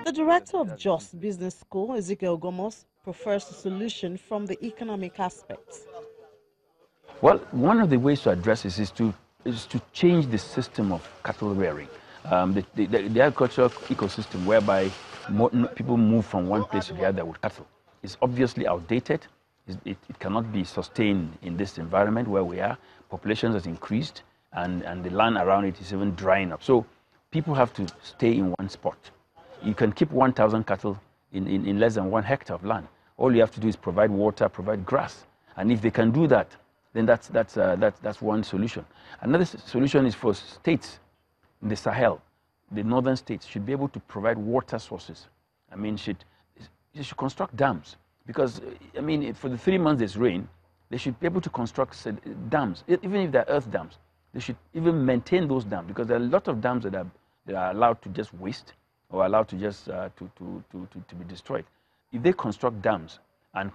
The director of Just Business School, Ezekiel Gomos, prefers a solution from the economic aspects. Well, one of the ways to address this is to change the system of cattle rearing, the agricultural ecosystem whereby people move from one place to the other with cattle is obviously outdated. It cannot be sustained in this environment where we are. Populations has increased, and the land around it is even drying up. So people have to stay in one spot. You can keep 1,000 cattle in less than 1 hectare of land. All you have to do is provide water, provide grass. And if they can do that, then that's one solution. Another solution is for states in the Sahel, the northern states, should be able to provide water sources. I mean, they should construct dams. Because, I mean, for the 3 months there's rain, they should be able to construct dams, even if they're earth dams. They should even maintain those dams, because there are a lot of dams that are allowed to just waste or allowed to just to be destroyed. If they construct dams and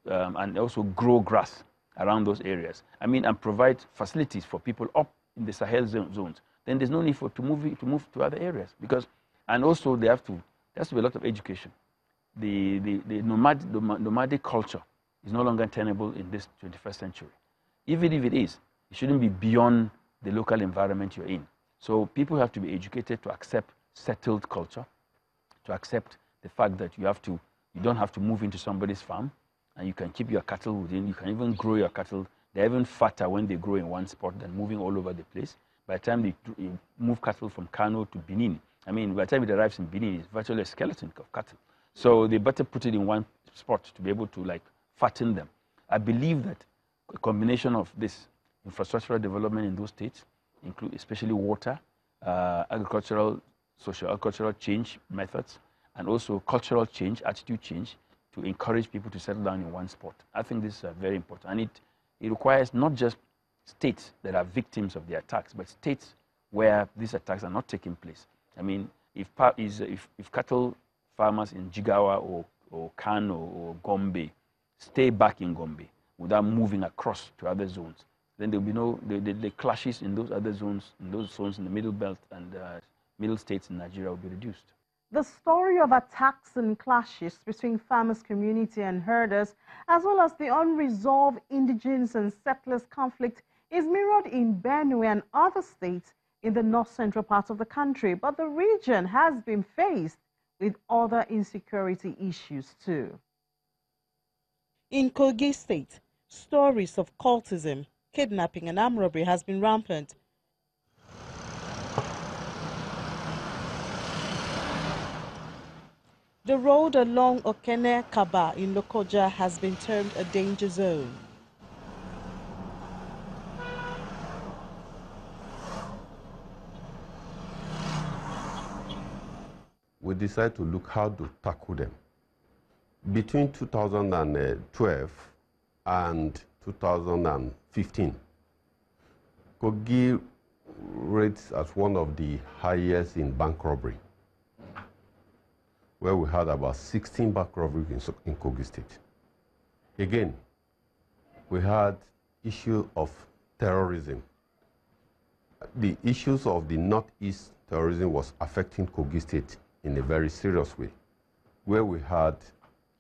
and also grow grass around those areas, I mean, and provide facilities for people up in the Sahel zones, then there's no need to move to other areas. And also there has to be a lot of education. The nomadic culture is no longer tenable in this 21st century. Even if it is, it shouldn't be beyond the local environment you're in. So people have to be educated to accept settled culture, to accept the fact that you don't have to move into somebody's farm, and you can keep your cattle within. You can even grow your cattle. They're even fatter when they grow in one spot than moving all over the place. By the time you move cattle from Kano to Benin, I mean, by the time it arrives in Benin, it's virtually a skeleton of cattle. So they better put it in one spot to be able to fatten them. I believe that a combination of this infrastructural development in those states, include especially water, socio-agricultural change methods, and also cultural change, attitude change, to encourage people to settle down in one spot. I think this is very important. And it requires not just states that are victims of the attacks, but states where these attacks are not taking place. I mean, if cattle farmers in Jigawa or Kano or Gombe stay back in Gombe without moving across to other zones, then there will be the clashes in those other zones, in the Middle Belt and Middle States in Nigeria will be reduced. The story of attacks and clashes between farmers' community and herders, as well as the unresolved indigenous and settlers conflict, is mirrored in Benue and other states in the north-central part of the country. But the region has been faced with other insecurity issues too. In Kogi State, stories of cultism, kidnapping and armed robbery has been rampant. The road along Okene Kaba in Lokoja has been termed a danger zone. We decided to look how to tackle them. Between 2012 and 2015, Kogi rates as one of the highest in bank robbery, where we had about 16 bank robberies in Kogi State. Again, we had issue of terrorism. The issues of the Northeast terrorism was affecting Kogi State in a very serious way, where we had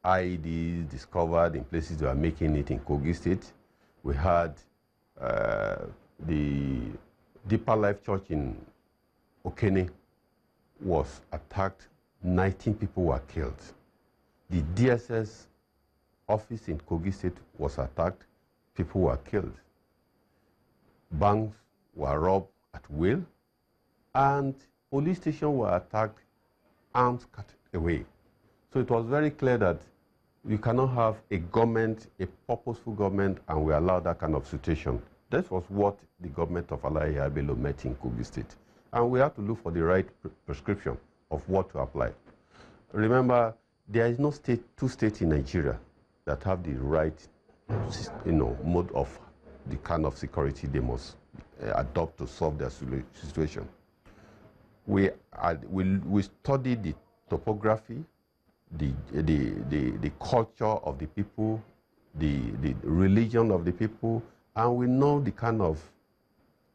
IEDs discovered in places that were making it in Kogi State. We had the Deeper Life Church in Okene was attacked. 19 people were killed. The DSS office in Kogi State was attacked. People were killed. Banks were robbed at will, and police stations were attacked, arms cut away. So it was very clear that we cannot have a government, a purposeful government, and we allow that kind of situation. That was what the government of Alayi Abelo met in Kogi State. And we have to look for the right prescription of what to apply. Remember, there is no two states in Nigeria that have the right, mode of the kind of security they must adopt to solve their situation. We studied the topography, the culture of the people, the religion of the people, and we know the kind of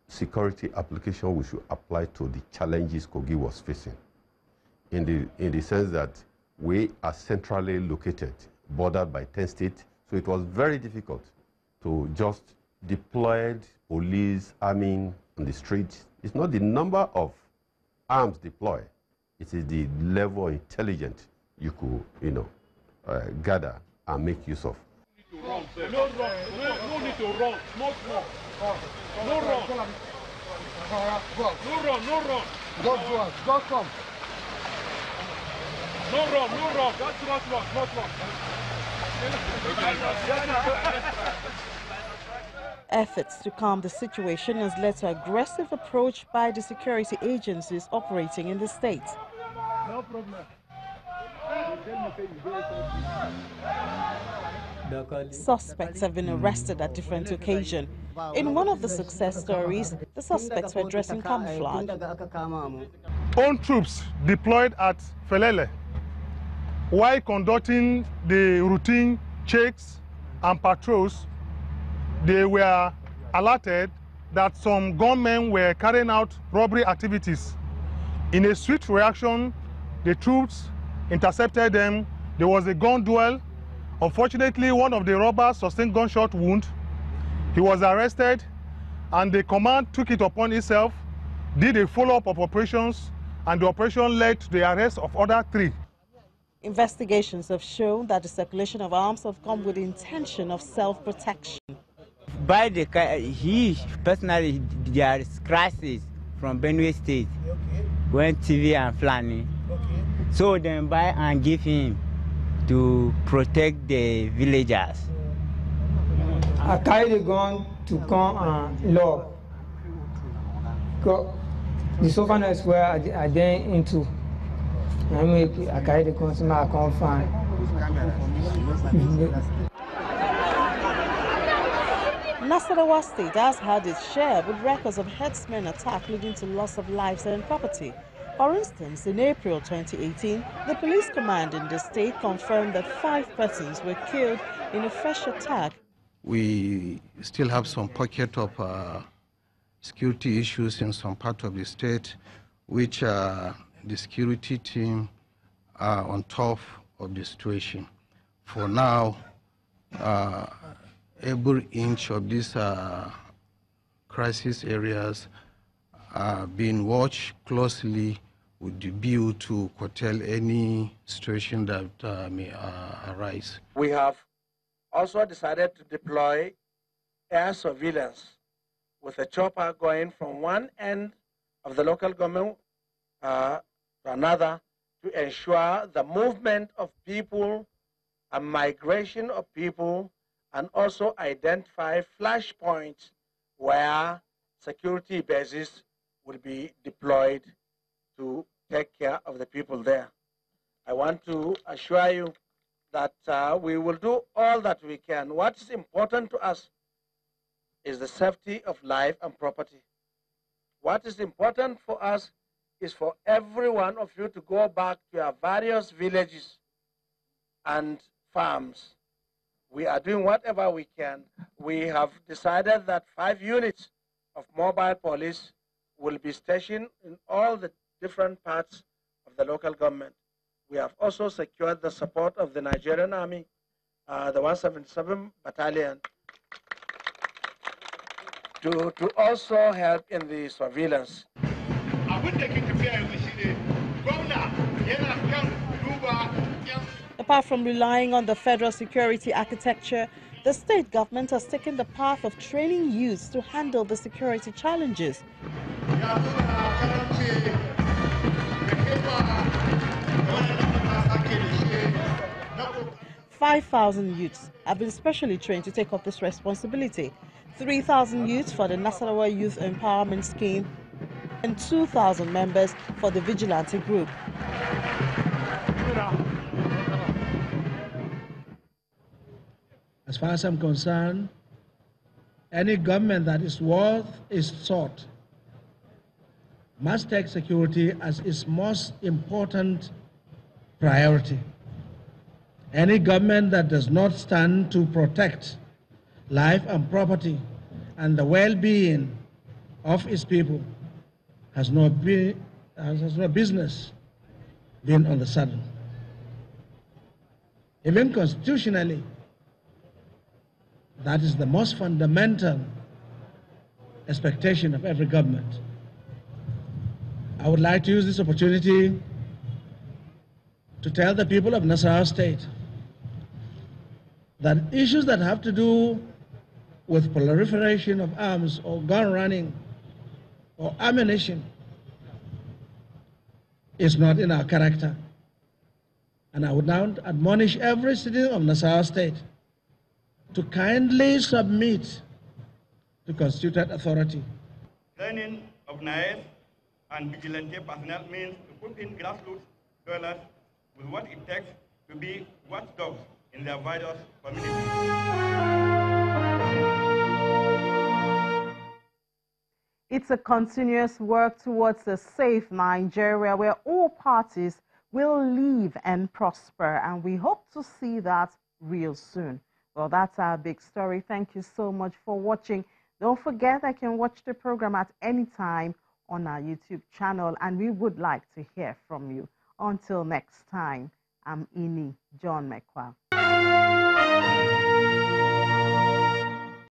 security application we should apply to the challenges Kogi was facing. in the sense that we are centrally located, bordered by 10 states, so it was very difficult to just deploy police, army on the streets. It's not the number of arms deployed, it is the level of intelligence you could, gather and make use of. No run, no need to run, not run. No run. No run, no run. Just come. No run, no run. That's not run, not run. Efforts to calm the situation has led to aggressive approach by the security agencies operating in the state. No problem. Suspects have been arrested at different occasions. In one of the success stories, the suspects were dressed in camouflage. Own troops deployed at Felele while conducting the routine checks and patrols. They were alerted that some gunmen were carrying out robbery activities. In a swift reaction, the troops intercepted them. There was a gun duel. Unfortunately, one of the robbers sustained gunshot wound. He was arrested, and the command took it upon itself, did a follow-up of operations, and the operation led to the arrest of other 3. Investigations have shown that the circulation of arms have come with the intention of self-protection. By he personally, there is crisis from Benue State, when TV and Flani. So then buy and give him to protect the villagers. I carry the gun to come and law. The sovereign where I then into. I carry the gun so I can't find. Nasarawa State has had its share with records of herdsmen attack leading to loss of lives and property. For instance, in April 2018, the police command in the state confirmed that 5 persons were killed in a fresh attack. We still have some pocket of security issues in some part of the state, which the security team are on top of the situation. For now, every inch of these crisis areas are being watched closely with the view to curtail any situation that may arise. We have also decided to deploy air surveillance with a chopper going from one end of the local government to another to ensure the movement of people and migration of people, and also identify flashpoints where security bases will be deployed to take care of the people there. I want to assure you that we will do all that we can. What is important to us is the safety of life and property. What is important for us is for every one of you to go back to your various villages and farms. We are doing whatever we can. We have decided that 5 units of mobile police will be stationed in all the different parts of the local government. We have also secured the support of the Nigerian Army, the 177 Battalion, to also help in the surveillance. Apart from relying on the federal security architecture, the state government has taken the path of training youths to handle the security challenges. 5,000 youths have been specially trained to take up this responsibility. 3,000 youths for the Nasarawa Youth Empowerment Scheme and 2,000 members for the Vigilante Group. As far as I'm concerned, any government that is worth its salt must take security as its most important priority. Any government that does not stand to protect life and property and the well-being of its people has no business being on the saddle. Even constitutionally, that is the most fundamental expectation of every government. I would like to use this opportunity to tell the people of Nasarawa State that issues that have to do with proliferation of arms or gun running or ammunition is not in our character. And I would now admonish every citizen of Nasarawa State to kindly submit to constituted authority. Training of NAES and vigilante personnel means to put in grassroots dwellers with what it takes to be watchdogs in their various communities. It's a continuous work towards a safe Nigeria where all parties will live and prosper, and we hope to see that real soon. Well, that's our big story. Thank you so much for watching. Don't forget, I can watch the program at any time on our YouTube channel, and we would like to hear from you. Until next time, I'm Ini John McQuarrie.